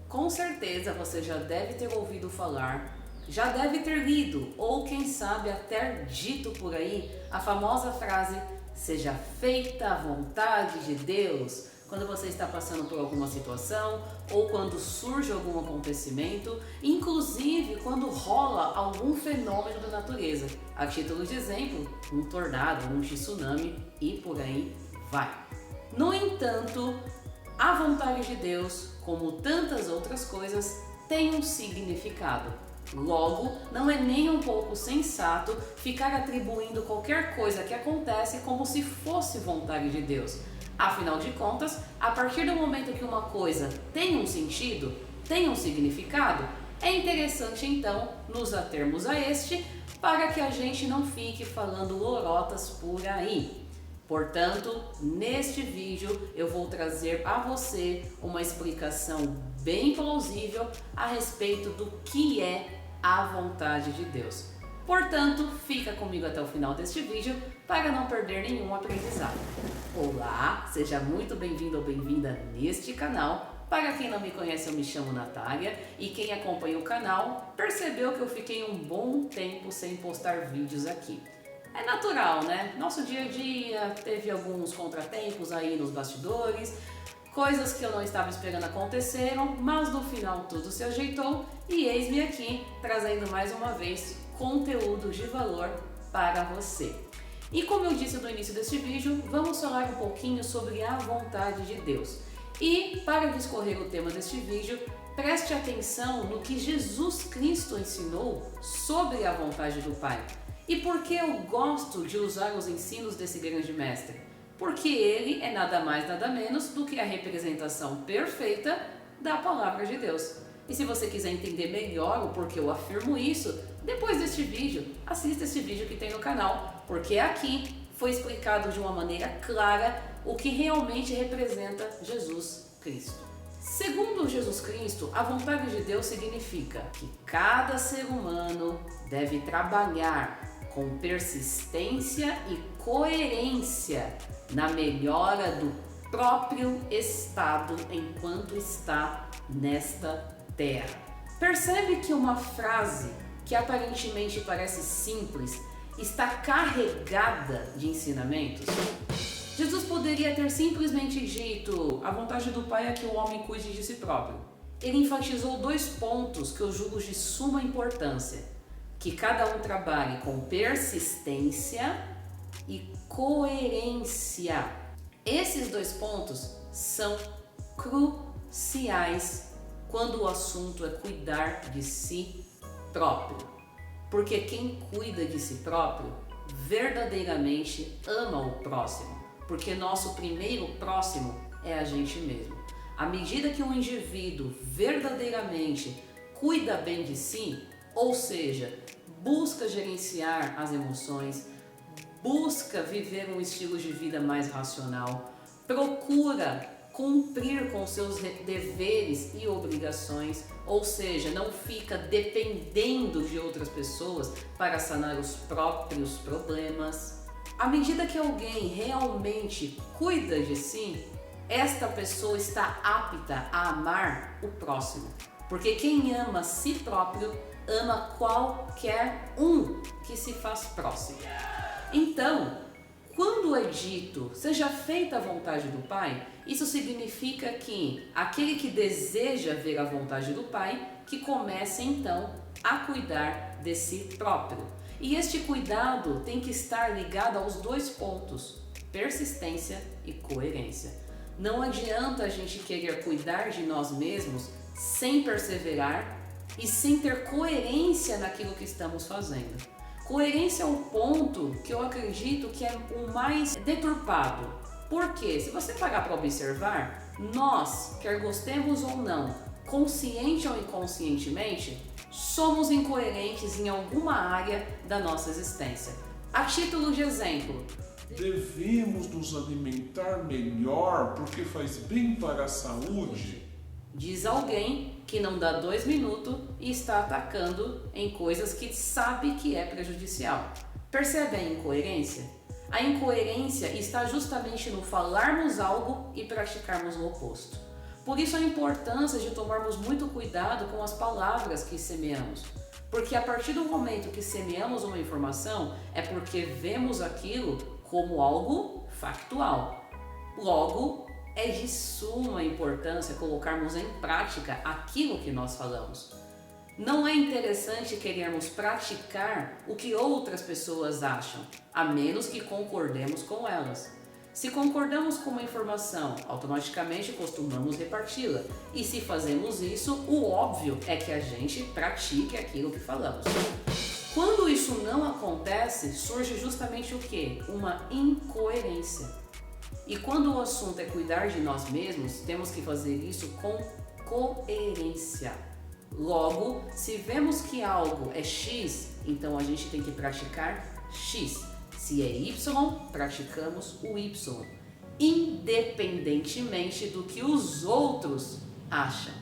Com certeza você já deve ter ouvido falar, já deve ter lido ou quem sabe até dito por aí a famosa frase "seja feita a vontade de Deus", quando você está passando por alguma situação ou quando surge algum acontecimento, inclusive quando rola algum fenômeno da natureza. A título de exemplo, um tornado, um tsunami e por aí vai. No entanto, a vontade de Deus, como tantas outras coisas, tem um significado. Logo, não é nem um pouco sensato ficar atribuindo qualquer coisa que acontece como se fosse vontade de Deus. Afinal de contas, a partir do momento que uma coisa tem um sentido, tem um significado, é interessante então nos atermos a este para que a gente não fique falando lorotas por aí. Portanto, neste vídeo eu vou trazer a você uma explicação bem plausível a respeito do que é a vontade de Deus. Portanto, fica comigo até o final deste vídeo para não perder nenhum aprendizado. Olá, seja muito bem-vindo ou bem-vinda neste canal. Para quem não me conhece, eu me chamo Natália e quem acompanha o canal percebeu que eu fiquei um bom tempo sem postar vídeos aqui. É natural, né? Nosso dia a dia teve alguns contratempos aí nos bastidores, coisas que eu não estava esperando aconteceram, mas no final tudo se ajeitou e eis-me aqui trazendo mais uma vez conteúdo de valor para você. E como eu disse no início deste vídeo, vamos falar um pouquinho sobre a vontade de Deus. E para discorrer o tema deste vídeo, preste atenção no que Jesus Cristo ensinou sobre a vontade do Pai. E por que eu gosto de usar os ensinos desse grande mestre? Porque ele é nada mais nada menos do que a representação perfeita da palavra de Deus. E se você quiser entender melhor o porquê eu afirmo isso, depois deste vídeo, assista este vídeo que tem no canal, porque aqui foi explicado de uma maneira clara o que realmente representa Jesus Cristo. Segundo Jesus Cristo, a vontade de Deus significa que cada ser humano deve trabalhar com persistência e coerência na melhora do próprio estado enquanto está nesta terra. Percebe que uma frase que aparentemente parece simples está carregada de ensinamentos? Jesus poderia ter simplesmente dito: a vontade do Pai é que o homem cuide de si próprio. Ele enfatizou dois pontos que eu julgo de suma importância: que cada um trabalhe com persistência e coerência. Esses dois pontos são cruciais quando o assunto é cuidar de si próprio. Porque quem cuida de si próprio verdadeiramente ama o próximo. Porque nosso primeiro próximo é a gente mesmo. À medida que um indivíduo verdadeiramente cuida bem de si, ou seja, busca gerenciar as emoções, busca viver um estilo de vida mais racional, procura cumprir com seus deveres e obrigações, ou seja, não fica dependendo de outras pessoas para sanar os próprios problemas. À medida que alguém realmente cuida de si, esta pessoa está apta a amar o próximo, porque quem ama a si próprio ama qualquer um que se faz próximo. Então, quando é dito "seja feita a vontade do Pai", isso significa que aquele que deseja ver a vontade do Pai, que comece então a cuidar de si próprio. E este cuidado tem que estar ligado aos dois pontos: persistência e coerência. Não adianta a gente querer cuidar de nós mesmos sem perseverar e sem ter coerência naquilo que estamos fazendo. Coerência é o ponto que eu acredito que é o mais deturpado. Porque, se você parar para observar, nós, quer gostemos ou não, consciente ou inconscientemente, somos incoerentes em alguma área da nossa existência. A título de exemplo, devemos nos alimentar melhor porque faz bem para a saúde. Diz alguém que não dá 2 minutos e está atacando em coisas que sabe que é prejudicial. Percebe a incoerência? A incoerência está justamente no falarmos algo e praticarmos o oposto. Por isso a importância de tomarmos muito cuidado com as palavras que semeamos. Porque a partir do momento que semeamos uma informação, é porque vemos aquilo como algo factual. Logo, é de suma importância colocarmos em prática aquilo que nós falamos. Não é interessante querermos praticar o que outras pessoas acham, a menos que concordemos com elas. Se concordamos com uma informação, automaticamente costumamos reparti-la. E se fazemos isso, o óbvio é que a gente pratique aquilo que falamos. Quando isso não acontece, surge justamente o quê? Uma incoerência. E quando o assunto é cuidar de nós mesmos, temos que fazer isso com coerência. Logo, se vemos que algo é X, então a gente tem que praticar X. Se é Y, praticamos o Y, independentemente do que os outros acham.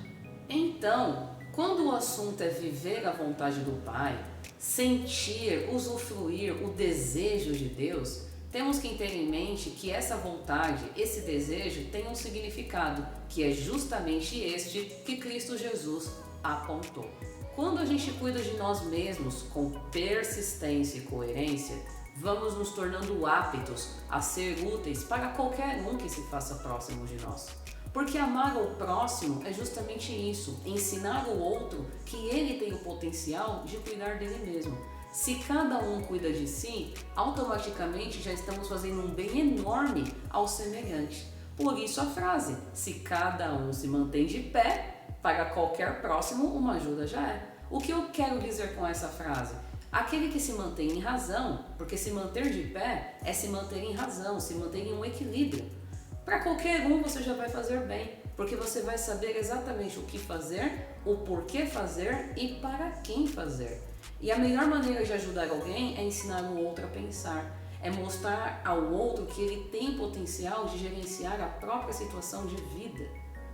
Então, quando o assunto é viver a vontade do Pai, sentir, usufruir o desejo de Deus, temos que ter em mente que essa vontade, esse desejo tem um significado, que é justamente este que Cristo Jesus apontou. Quando a gente cuida de nós mesmos com persistência e coerência, vamos nos tornando aptos a ser úteis para qualquer um que se faça próximo de nós. Porque amar o próximo é justamente isso, ensinar o outro que ele tem o potencial de cuidar dele mesmo. Se cada um cuida de si, automaticamente já estamos fazendo um bem enorme ao semelhante. Por isso a frase, se cada um se mantém de pé, para qualquer próximo uma ajuda já é. O que eu quero dizer com essa frase? Aquele que se mantém em razão, porque se manter de pé é se manter em razão, se manter em um equilíbrio. Para qualquer um você já vai fazer bem, porque você vai saber exatamente o que fazer, o porquê fazer e para quem fazer. E a melhor maneira de ajudar alguém é ensinar o outro a pensar, é mostrar ao outro que ele tem potencial de gerenciar a própria situação de vida,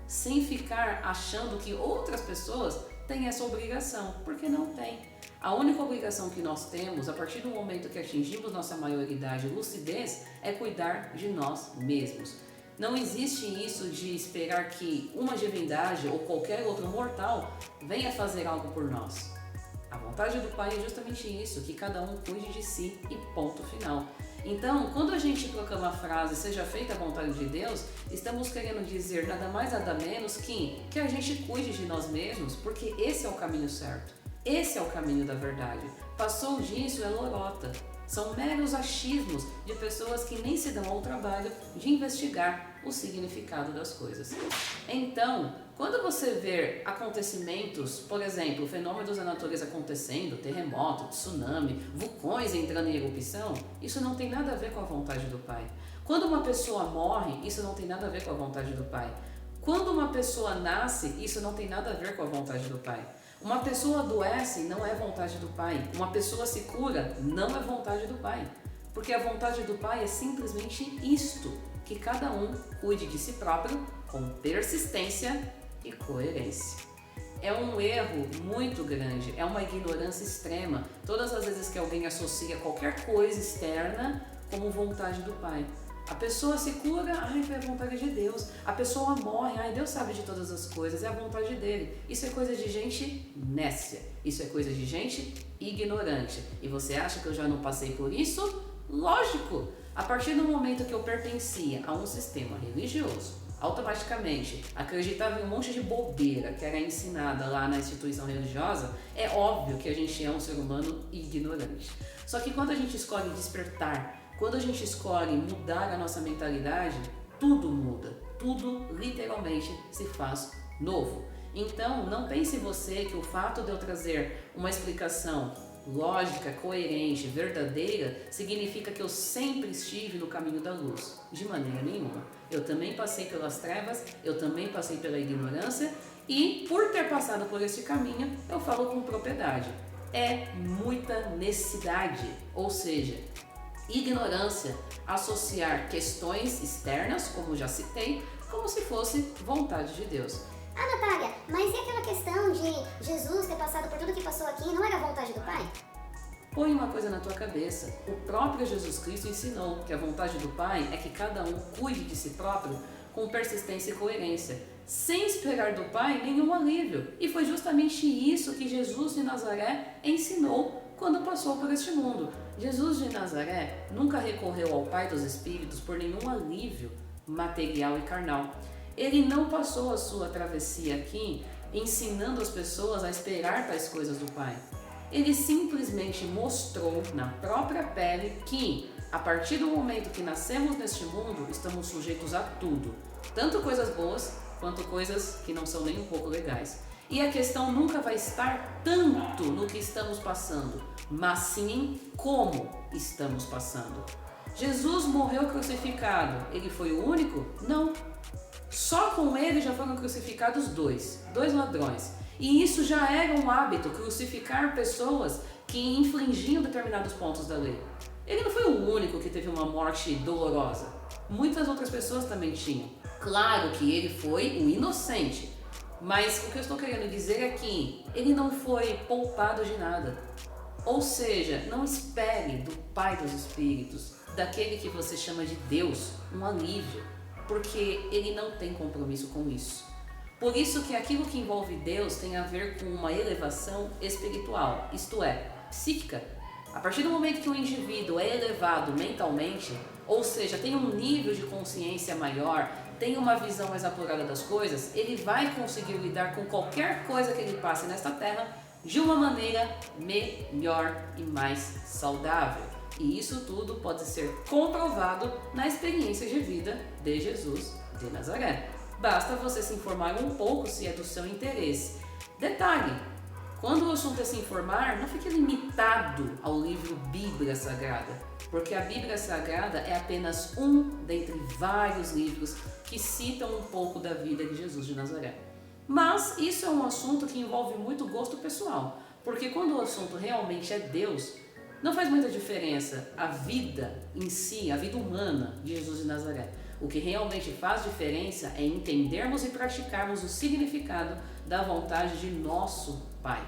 sem ficar achando que outras pessoas têm essa obrigação, porque não tem. A única obrigação que nós temos, a partir do momento que atingimos nossa maioridade e lucidez, é cuidar de nós mesmos. Não existe isso de esperar que uma divindade ou qualquer outro mortal venha fazer algo por nós. A vontade do Pai é justamente isso, que cada um cuide de si e ponto final. Então, quando a gente proclama a frase seja feita a vontade de Deus, estamos querendo dizer nada mais nada menos que a gente cuide de nós mesmos, porque esse é o caminho certo. Esse é o caminho da verdade. Passou disso é lorota. São meros achismos de pessoas que nem se dão ao trabalho de investigar o significado das coisas. Então, quando você vê acontecimentos, por exemplo, fenômenos da natureza acontecendo, terremoto, tsunami, vulcões entrando em erupção, isso não tem nada a ver com a vontade do Pai. Quando uma pessoa morre, isso não tem nada a ver com a vontade do Pai. Quando uma pessoa nasce, isso não tem nada a ver com a vontade do Pai. Uma pessoa adoece, não é vontade do Pai. Uma pessoa se cura, não é vontade do Pai. Porque a vontade do Pai é simplesmente isto, que cada um cuide de si próprio com persistência e coerência. É um erro muito grande, é uma ignorância extrema. Todas as vezes que alguém associa qualquer coisa externa como vontade do Pai. A pessoa se cura, foi a vontade de Deus. A pessoa morre, Deus sabe de todas as coisas, é a vontade dele. Isso é coisa de gente nécia, isso é coisa de gente ignorante. E você acha que eu já não passei por isso? Lógico! A partir do momento que eu pertencia a um sistema religioso, automaticamente acreditava em um monte de bobeira que era ensinada lá na instituição religiosa, é óbvio que a gente é um ser humano ignorante. Só que quando a gente escolhe despertar, quando a gente escolhe mudar a nossa mentalidade, tudo muda, tudo literalmente se faz novo. Então, não pense você que o fato de eu trazer uma explicação lógica, coerente, verdadeira, significa que eu sempre estive no caminho da luz. De maneira nenhuma. Eu também passei pelas trevas, eu também passei pela ignorância e, por ter passado por esse caminho, eu falo com propriedade. É muita necessidade, ou seja, ignorância, associar questões externas, como já citei, como se fosse vontade de Deus. Natália, mas e aquela questão de Jesus ter passado por tudo que passou aqui, não era a vontade do Pai? Põe uma coisa na tua cabeça, o próprio Jesus Cristo ensinou que a vontade do Pai é que cada um cuide de si próprio com persistência e coerência. sem esperar do Pai nenhum alívio. E foi justamente isso que Jesus de Nazaré ensinou quando passou por este mundo. Jesus de Nazaré nunca recorreu ao Pai dos Espíritos por nenhum alívio material e carnal. Ele não passou a sua travessia aqui ensinando as pessoas a esperar tais coisas do Pai. Ele simplesmente mostrou na própria pele que, a partir do momento que nascemos neste mundo, estamos sujeitos a tudo, tanto coisas boas quanto coisas que não são nem um pouco legais. E a questão nunca vai estar tanto no que estamos passando, mas sim em como estamos passando. Jesus morreu crucificado. Ele foi o único? Não. Só com ele já foram crucificados dois ladrões. E isso já era um hábito, crucificar pessoas que infringiam determinados pontos da lei. Ele não foi o único que teve uma morte dolorosa. Muitas outras pessoas também tinham. Claro que ele foi o inocente, mas o que eu estou querendo dizer é que ele não foi poupado de nada. Ou seja, não espere do Pai dos Espíritos, daquele que você chama de Deus, um alívio, porque ele não tem compromisso com isso. Por isso que aquilo que envolve Deus tem a ver com uma elevação espiritual, isto é, psíquica. A partir do momento que o indivíduo é elevado mentalmente, ou seja, tem um nível de consciência maior, tem uma visão mais apurada das coisas, ele vai conseguir lidar com qualquer coisa que ele passe nesta terra de uma maneira melhor e mais saudável. E isso tudo pode ser comprovado na experiência de vida de Jesus de Nazaré. Basta você se informar um pouco se é do seu interesse. Detalhe, quando o assunto é se informar, não fique limitado ao livro Bíblia Sagrada, porque a Bíblia Sagrada é apenas um dentre vários livros que citam um pouco da vida de Jesus de Nazaré. Mas isso é um assunto que envolve muito gosto pessoal, porque quando o assunto realmente é Deus, não faz muita diferença a vida em si, a vida humana de Jesus de Nazaré. O que realmente faz diferença é entendermos e praticarmos o significado da vontade de nosso Pai.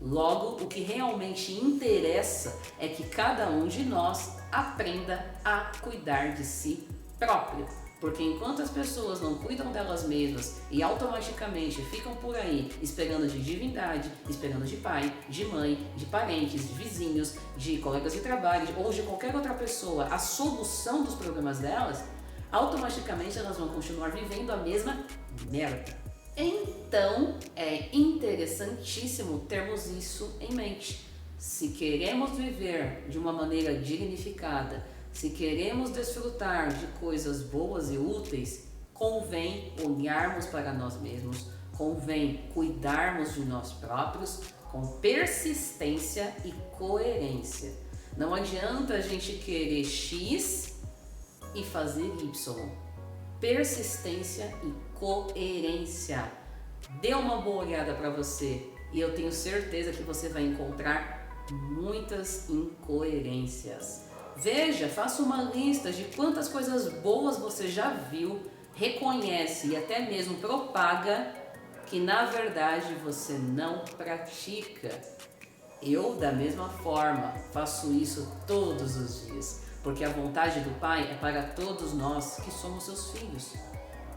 Logo, o que realmente interessa é que cada um de nós aprenda a cuidar de si próprio. Porque enquanto as pessoas não cuidam delas mesmas e automaticamente ficam por aí esperando de divindade, esperando de pai, de mãe, de parentes, de vizinhos, de colegas de trabalho ou de qualquer outra pessoa a solução dos problemas delas, automaticamente elas vão continuar vivendo a mesma merda. Então, é interessantíssimo termos isso em mente. Se queremos viver de uma maneira dignificada, se queremos desfrutar de coisas boas e úteis, convém olharmos para nós mesmos, convém cuidarmos de nós próprios com persistência e coerência. Não adianta a gente querer X e fazer Y. Persistência e coerência. Dê uma boa olhada para você e eu tenho certeza que você vai encontrar muitas incoerências. Veja, faça uma lista de quantas coisas boas você já viu, reconhece e até mesmo propaga que na verdade você não pratica. Eu, da mesma forma, faço isso todos os dias, porque a vontade do Pai é para todos nós que somos seus filhos.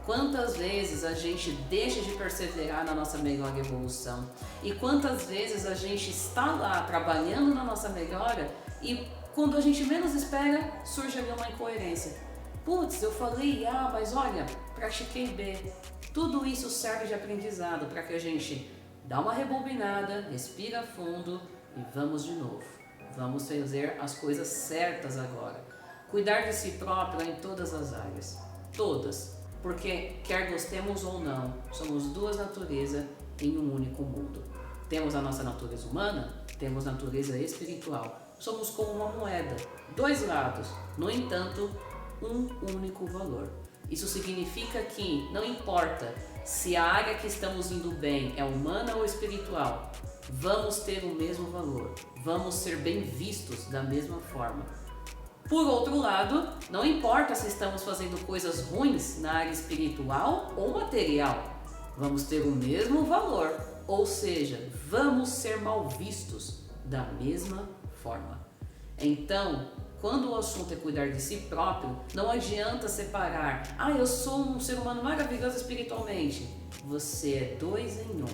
Quantas vezes a gente deixa de perseverar na nossa melhor evolução e quantas vezes a gente está lá trabalhando na nossa melhora e quando a gente menos espera, surge ali uma incoerência. Putz, eu falei A, mas olha, pratiquei B. Tudo isso serve de aprendizado para que a gente dá uma rebobinada, respira fundo e vamos de novo. Vamos fazer as coisas certas agora. Cuidar de si próprio em todas as áreas. Todas. Porque, quer gostemos ou não, somos duas naturezas em um único mundo. Temos a nossa natureza humana, temos a natureza espiritual. Somos como uma moeda, dois lados, no entanto, um único valor. Isso significa que não importa se a área que estamos indo bem é humana ou espiritual, vamos ter o mesmo valor, vamos ser bem vistos da mesma forma. Por outro lado, não importa se estamos fazendo coisas ruins na área espiritual ou material, vamos ter o mesmo valor, ou seja, vamos ser mal vistos da mesma forma. Então, quando o assunto é cuidar de si próprio, não adianta separar. Eu sou um ser humano maravilhoso espiritualmente. Você é 2 em 1,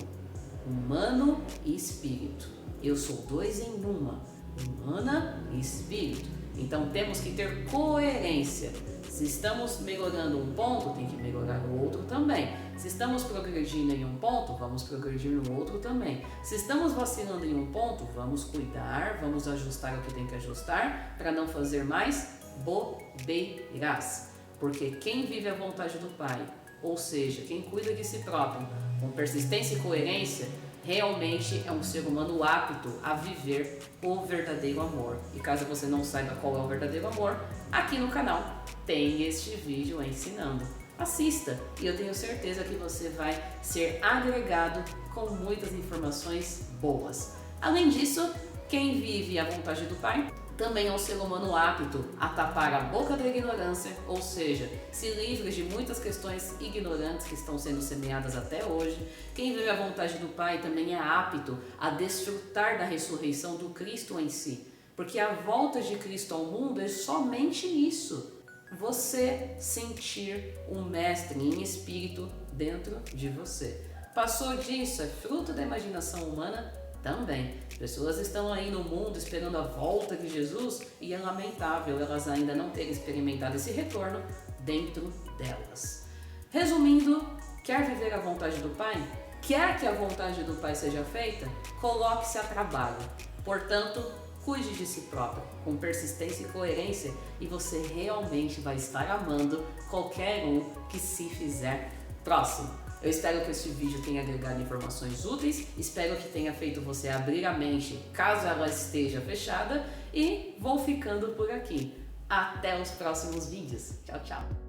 humano e espírito. Eu sou 2 em 1, humana e espírito. Então temos que ter coerência. Se estamos melhorando um ponto, tem que melhorar o outro também. Se estamos progredindo em um ponto, vamos progredir no outro também. Se estamos vacilando em um ponto, vamos cuidar, vamos ajustar o que tem que ajustar para não fazer mais bobeiras. Porque quem vive a vontade do Pai, ou seja, quem cuida de si próprio com persistência e coerência, realmente é um ser humano apto a viver o verdadeiro amor. E caso você não saiba qual é o verdadeiro amor, aqui no canal tem este vídeo ensinando. Assista e eu tenho certeza que você vai ser agregado com muitas informações boas. Além disso, quem vive a vontade do Pai também é um ser humano apto a tapar a boca da ignorância, ou seja, se livre de muitas questões ignorantes que estão sendo semeadas até hoje. Quem vive a vontade do Pai também é apto a desfrutar da ressurreição do Cristo em si, porque a volta de Cristo ao mundo é somente isso. Você sentir um mestre em espírito dentro de você. Passou disso, é fruto da imaginação humana? Também. Pessoas estão aí no mundo esperando a volta de Jesus e é lamentável elas ainda não terem experimentado esse retorno dentro delas. Resumindo, quer viver a vontade do Pai? Quer que a vontade do Pai seja feita? Coloque-se a trabalho. Portanto, cuide de si próprio, com persistência e coerência, e você realmente vai estar amando qualquer um que se fizer próximo. Eu espero que este vídeo tenha agregado informações úteis, espero que tenha feito você abrir a mente caso ela esteja fechada, e vou ficando por aqui. Até os próximos vídeos. Tchau, tchau!